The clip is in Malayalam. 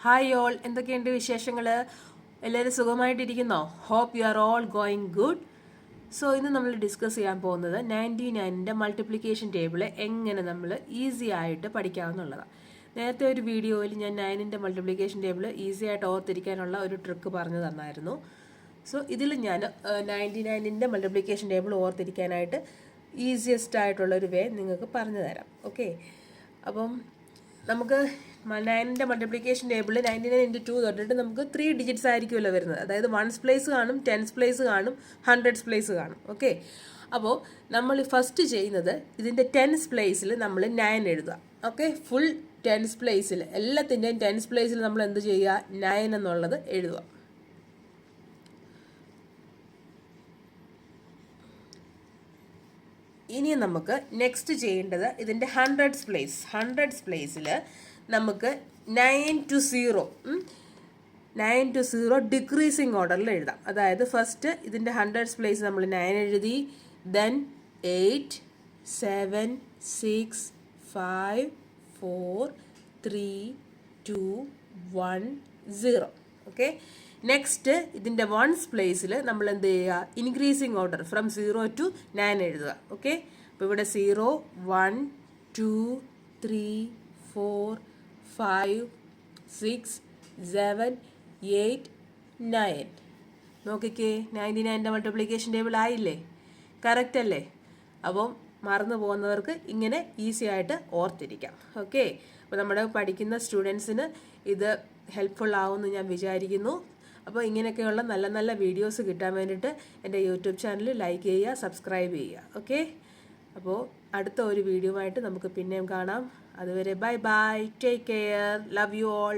ഹായ് ഓൾ, എന്തൊക്കെയുണ്ട് വിശേഷങ്ങൾ? എല്ലാവരും സുഖമായിട്ടിരിക്കുന്നോ? Hope you are all going good. So ഇന്ന് നമ്മൾ ഡിസ്കസ് ചെയ്യാൻ പോകുന്നത് 99ൻ്റെ മൾട്ടിപ്ലിക്കേഷൻ ടേബിൾ എങ്ങനെ നമ്മൾ ഈസി ആയിട്ട് പഠിക്കാവുന്നതാണ്. നേരത്തെ ഒരു വീഡിയോയിൽ ഞാൻ 9ൻ്റെ മൾട്ടിപ്ലിക്കേഷൻ ടേബിൾ ഈസി ആയിട്ട് ഓർത്തിരിക്കാനുള്ള ഒരു ട്രിക്ക് പറഞ്ഞു തന്നായിരുന്നു. സോ ഇതിൽ ഞാൻ 99ൻ്റെ മൾട്ടിപ്ലിക്കേഷൻ ടേബിൾ ഓർത്തിരിക്കാനായിട്ട് ഈസിയസ്റ്റ് ആയിട്ടുള്ളൊരു വേ നിങ്ങൾക്ക് പറഞ്ഞു തരാം. ഓക്കെ, അപ്പം നമുക്ക് 9ൻ്റെ മൾട്ടിപ്ലിക്കേഷൻ ടേബിൾ 99 × 2 തൊട്ടിട്ട് നമുക്ക് 3 ഡിജിറ്റ്സ് ആയിരിക്കുമല്ലോ വരുന്നത്. അതായത് 1s പ്ലേസ് കാണും, 10s പ്ലേസ് കാണും, 100s പ്ലേസ് കാണും. ഓക്കെ, അപ്പോൾ നമ്മൾ ഫസ്റ്റ് ചെയ്യുന്നത് ഇതിൻ്റെ 10s പ്ലേസിൽ നമ്മൾ 9 എഴുതുക. ഓക്കെ, ഫുൾ 10s പ്ലേസിൽ എല്ലാത്തിൻ്റെയും 10s പ്ലേസിൽ നമ്മൾ എന്ത് ചെയ്യുക? 9 എന്നുള്ളത് എഴുതുക. ഇനി നമുക്ക് നെക്സ്റ്റ് ചെയ്യേണ്ടത് ഇതിൻ്റെ 100s പ്ലേസിൽ നമുക്ക് 9 to 0 ഡിക്രീസിങ് ഓർഡറിൽ എഴുതാം. അതായത് ഫസ്റ്റ് ഇതിൻ്റെ 100s പ്ലേസ് നമ്മൾ 9 എഴുതി, ദെൻ 8 7 6 5 4 3 2 1 0. ഓക്കെ, നെക്സ്റ്റ് ഇതിൻ്റെ 1s പ്ലേസിൽ നമ്മൾ എന്ത് ചെയ്യുക? ഇൻക്രീസിങ് ഓർഡർ ഫ്രം 0 to 9 എഴുതുക. ഓക്കെ, അപ്പോൾ ഇവിടെ 0 1 2 3 4 5 6 7 8 9. നോക്കിക്കേ, 99ൻ്റെ മൾട്ടിപ്ലിക്കേഷൻ ടേബിൾ ആയില്ലേ? കറക്റ്റ് അല്ലേ? അപ്പം മറന്നു പോകുന്നവർക്ക് ഇങ്ങനെ ഈസി ആയിട്ട് ഓർത്തിരിക്കാം. ഓക്കെ, അപ്പോൾ നമ്മുടെ പഠിക്കുന്ന സ്റ്റുഡൻസിന് ഇത് ഹെൽപ്ഫുൾ ആവുമെന്ന് ഞാൻ വിചാരിക്കുന്നു. അപ്പോൾ ഇങ്ങനെയൊക്കെയുള്ള നല്ല നല്ല വീഡിയോസ് കിട്ടാൻ വേണ്ടിയിട്ട് എൻ്റെ യൂട്യൂബ് ചാനൽ ലൈക്ക് ചെയ്യുക, സബ്സ്ക്രൈബ് ചെയ്യുക. ഓക്കെ, അപ്പോൾ അടുത്ത ഒരു വീഡിയോ ആയിട്ട് നമുക്ക് പിന്നെയും കാണാം. അതുവരെ bye bye, take care, love you all.